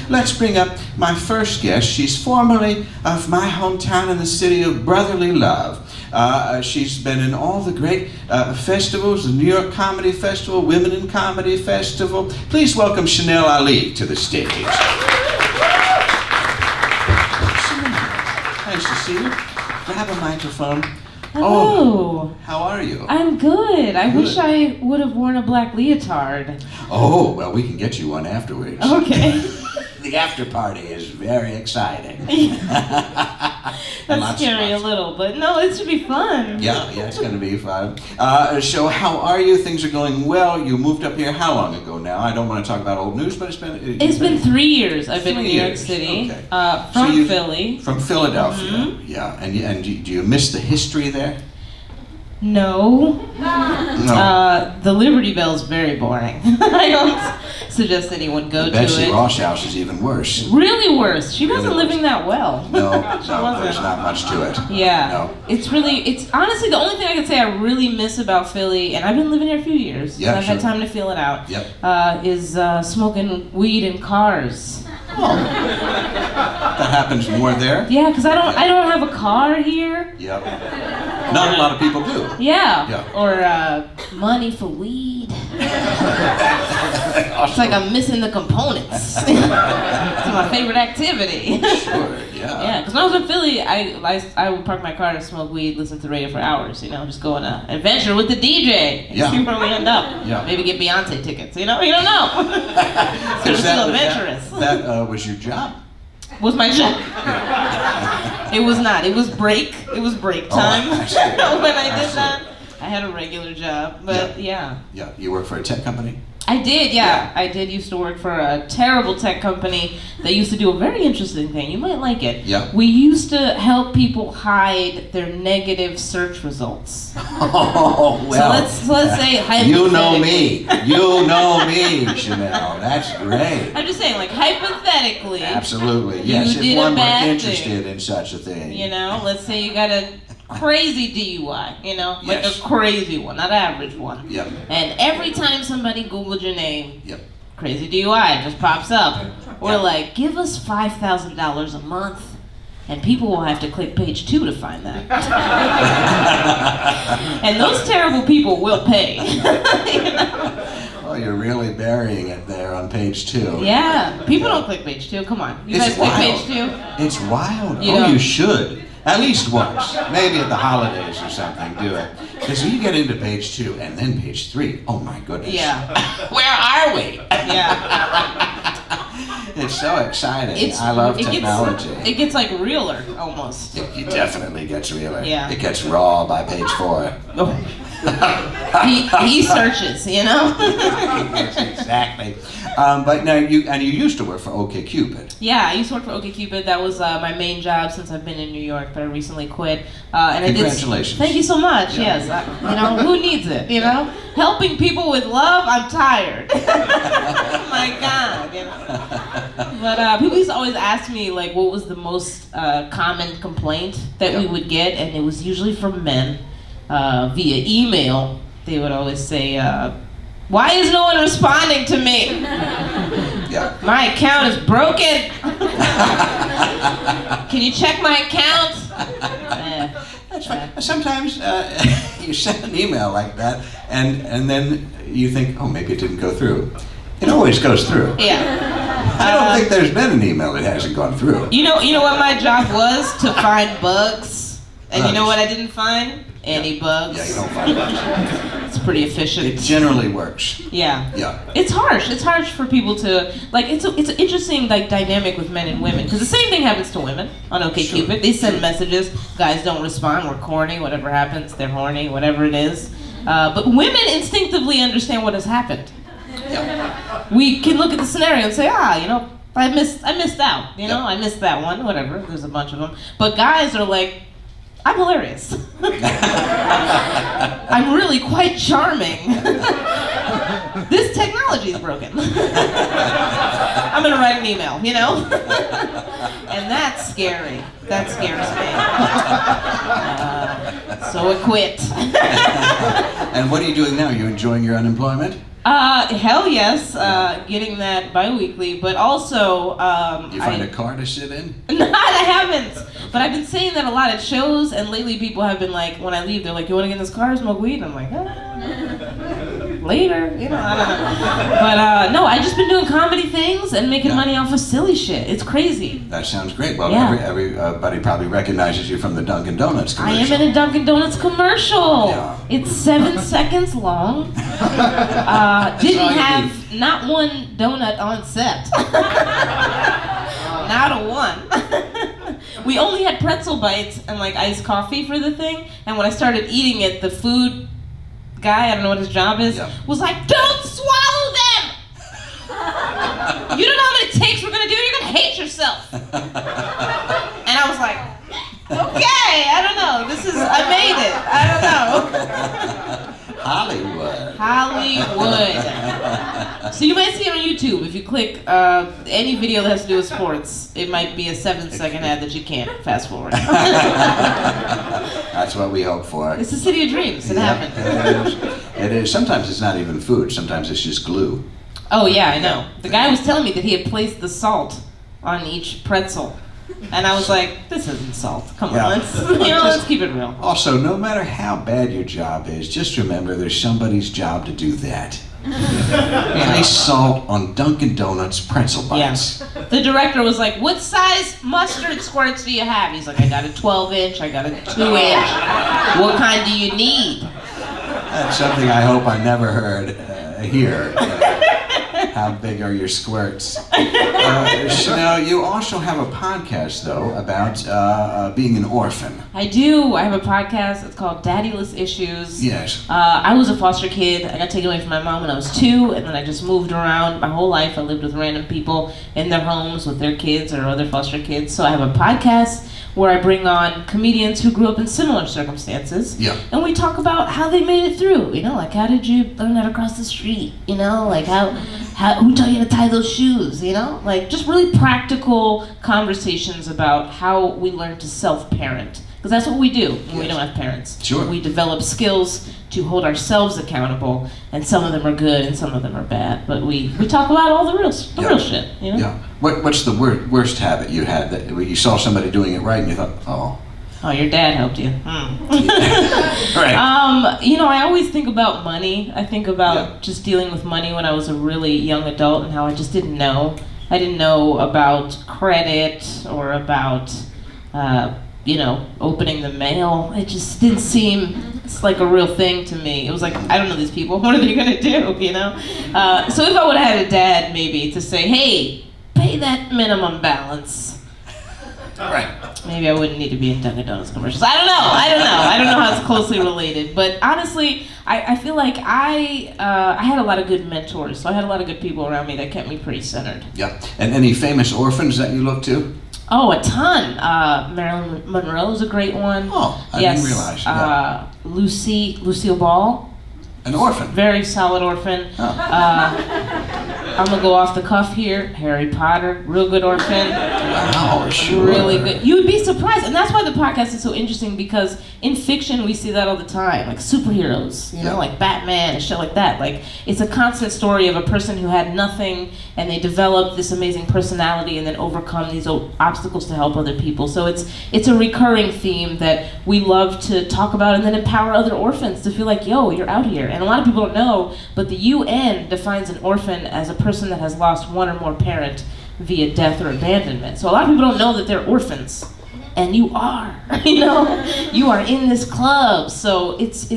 let's bring up my first guest. She's formerly of my hometown in the city of brotherly love. She's been in all the great festivals, the New York Comedy Festival, Women in Comedy Festival. Please welcome Chanel Ali to the stage. Nice to see you. Grab a microphone. Hello. Oh, how are you? I'm good. I wish I would have worn a black leotard. Oh, well, we can get you one afterwards. Okay. The after party is very exciting. That's scary a little, but no, it should be fun. Yeah, it's going to be fun. So how are you? Things are going well. You moved up here how long ago now? I don't want to talk about old news, but it's been 3 years. I've been in New York City, okay. from Philly. From Philadelphia, yeah. And do you miss the history there? No. The Liberty Bell is very boring. I don't suggest anyone go to Betsy it. Ross House is even worse. Really worse. She wasn't Really living that well. No, She wasn't. there's not much to it. Yeah. No. It's honestly the only thing I can say I really miss about Philly, and I've been living here a few years, Yeah, so I've sure. had time to feel it out, Yep. is smoking weed in cars. Oh. That happens more there? Yeah, because I don't have a car here. Yep. Not a lot of people do. Yeah. Yeah. Or money for weed. It's like I'm missing the components. It's my favorite activity. Sure, yeah. Yeah, because when I was in Philly, I would park my car and smoke weed, listen to the radio for hours, just go on an adventure with the DJ and see where we end up. Yeah. Maybe get Beyonce tickets, you don't know. So it's still adventurous. That was your job? Was my job. It was not. It was break time I see. when I did that. I had a regular job, but yeah. Yeah, you work for a tech company? I did, yeah. I did used to work for a terrible tech company that used to do a very interesting thing. You might like it. Yeah. We used to help people hide their negative search results. Oh, well. So let's say hypothetically. You know me. You know me, Chanel. That's great. I'm just saying, like, hypothetically. Absolutely. Yes, you if did one a were bad interested thing. in such a thing. Let's say you got a crazy DUI, like Yes. a crazy one, not an average one. Yep. And every time somebody Googled your name, Yep. crazy DUI just pops up. We're like, give us $5,000 a month, and people will have to click page 2 to find that. And those terrible people will pay. Oh, you're really burying it there on page 2. Yeah, people don't click page 2. Come on, you guys click page 2? It's wild. You know. You should. At least once. Maybe at the holidays or something, do it. Because you get into page 2 and then page 3. Oh my goodness. Yeah. Where are we? Yeah. It's so exciting. I love technology. It gets like realer almost. It definitely gets realer. Yeah. It gets raw by page 4. He searches, Yes, exactly. But now you used to work for OkCupid. Yeah, I used to work for OkCupid. That was my main job since I've been in New York, but I recently quit. And Congratulations. Thank you so much. Yeah. Yes, who needs it? Helping people with love. I'm tired. Oh my God. But people used to always ask me like, what was the most common complaint that we would get, and it was usually from men via email. They would always say, "Why is no one responding to me? Yeah. My account is broken. Can you check my account?" That's fine. Sometimes you send an email like that, and then you think, oh, maybe it didn't go through. It always goes through. Yeah. I don't think there's been an email that hasn't gone through. You know what my job was? To find bugs. And you know what I didn't find? Any bugs. Yeah, you don't find bugs. It's pretty efficient. It generally works. Yeah. Yeah. It's harsh. It's harsh for people to it's an interesting dynamic with men and women, because the same thing happens to women on OkCupid. Sure. They send messages, guys don't respond, we're corny, whatever happens, they're horny, whatever it is. But women instinctively understand what has happened. Yeah. We can look at the scenario and say, I missed out. I missed that one. Whatever. There's a bunch of them. But guys are like, I'm hilarious. I'm really quite charming. This technology is broken. I'm gonna write an email, and that's scary. That scares me. So I quit. And what are you doing now? Are you enjoying your unemployment? Hell yes, getting that bi-weekly, but also You find a car to sit in? No, I haven't. But I've been saying that a lot at shows, and lately people have been like, when I leave, they're like, "You want to get in this car and smoke weed?" And I'm like, later, you know, I don't know. But no, I've just been doing comedy things and making money off of silly shit. It's crazy. That sounds great. Well, everybody probably recognizes you from the Dunkin' Donuts commercial. I am in a Dunkin' Donuts commercial. Yeah. It's 7 seconds long. Didn't have not one donut on set. Not a one. We only had pretzel bites and like iced coffee for the thing. And when I started eating it, the food guy, I don't know what his job is, was like, "Don't swallow them! You don't know how many takes we're gonna do, you're gonna hate yourself." And I was like, okay, I don't know, I made it, I don't know. Hollywood. So you might see it on YouTube. If you click any video that has to do with sports, it might be a 7-second ad that you can't fast forward. That's what we hope for. It's the city of dreams. It happened. It is. Sometimes it's not even food. Sometimes it's just glue. Oh yeah, I know. The guy was telling me that he had placed the salt on each pretzel. And I was like, this isn't salt. Come on, let's keep it real. Also, no matter how bad your job is, just remember there's somebody's job to do that. Place salt on Dunkin' Donuts pretzel bites. Yeah. The director was like, "What size mustard squirts do you have?" He's like, "I got a 12-inch, I got a 2-inch. What kind do you need?" That's something I hope I never heard here. How big are your squirts? Chanel, you also have a podcast, though, about being an orphan. I do. I have a podcast. It's called Daddyless Issues. Yes. I was a foster kid. I got taken away from my mom when I was 2, and then I just moved around my whole life. I lived with random people in their homes with their kids or other foster kids. So I have a podcast where I bring on comedians who grew up in similar circumstances. Yeah. And we talk about how they made it through. You know, like how did you learn how to cross the street? You know, like who taught you to tie those shoes? You know, like just really practical conversations about how we learn to self-parent. Because that's what we do when we don't have parents. Sure. We develop skills to hold ourselves accountable, and some of them are good and some of them are bad. But we talk about all the real shit, you know? Yeah. What's the worst habit you had that you saw somebody doing it right and you thought, oh, your dad helped you. Right. You know, I always think about money. I think about just dealing with money when I was a really young adult and how I just didn't know. I didn't know about credit or about, opening the mail. It just didn't seem like a real thing to me. It was like, I don't know these people. What are they gonna do, you know? So if I would have had a dad maybe to say, hey, pay that minimum balance. Right. Maybe I wouldn't need to be in Dunkin' Donuts commercials. I don't know how it's closely related. But honestly, I feel like I had a lot of good mentors. So I had a lot of good people around me that kept me pretty centered. Yeah. And any famous orphans that you look to? Oh, a ton. Marilyn Monroe is a great one. Oh, I didn't realize. Lucille Ball. An orphan. Very solid orphan. Oh. I'm gonna go off the cuff here. Harry Potter, real good orphan. Wow, sure. Really good. You would be surprised, and that's why the podcast is so interesting, because in fiction we see that all the time, like superheroes, you know, like Batman and shit like that. Like it's a constant story of a person who had nothing and they develop this amazing personality and then overcome these obstacles to help other people. So it's a recurring theme that we love to talk about and then empower other orphans to feel like, yo, you're out here. And a lot of people don't know, but the UN defines an orphan as a person that has lost one or more parent via death or abandonment. So a lot of people don't know that they're orphans, and you are. You know, you are in this club. So it's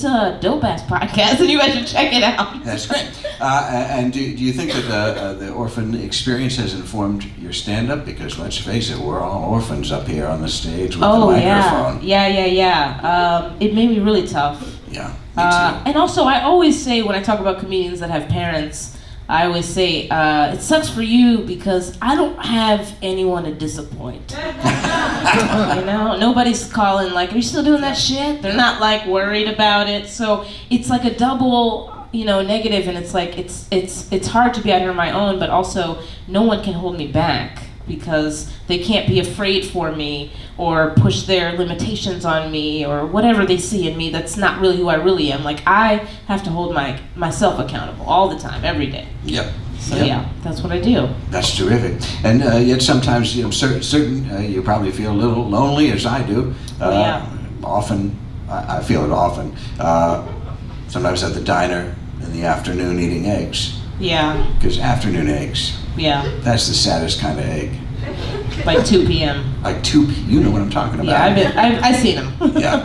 a dope ass podcast, and you guys should check it out. That's great. And do you think that the orphan experience has informed your stand-up? Because let's face it, we're all orphans up here on the stage with the microphone. Yeah. It made me really tough. Yeah. Me too. And also, I always say when I talk about comedians that have parents, I always say, it sucks for you because I don't have anyone to disappoint. You know, nobody's calling like, are you still doing that shit? They're not like worried about it. So it's like a double, negative, and it's like, it's hard to be out here on my own, but also no one can hold me back. because they can't be afraid for me or push their limitations on me or whatever they see in me that's not really who I really am. Like, I have to hold myself accountable all the time, every day. Yep. So Yep. yeah, that's what I do. That's terrific. And yet sometimes, certain you probably feel a little lonely, as I do. Yeah. Often, I feel it often. Sometimes at the diner in the afternoon eating eggs. Yeah, Because afternoon eggs, yeah, that's the saddest kind of egg. like 2 p.m. Like you know what I'm talking about. Yeah, I've seen them. Yeah.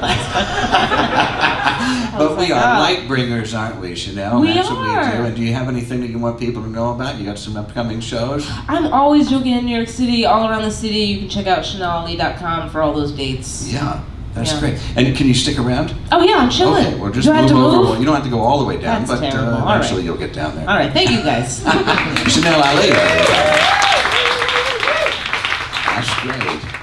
But we are oh. light bringers, aren't we, Chanel? We That's what we are. do. And do you have anything that you want people to know about? You got some upcoming shows? I'm always joking in New York City, all around the city. You can check out ChanelAli.com for all those dates. Yeah. That's Yeah. great. And can you stick around? Oh yeah, I'm chilling. Okay, well just Do I have move to over. move? Well, you don't have to go all the way down, That's but terrible. All eventually right. you'll get down there. All right, thank you guys. Chanel Ali. That's great.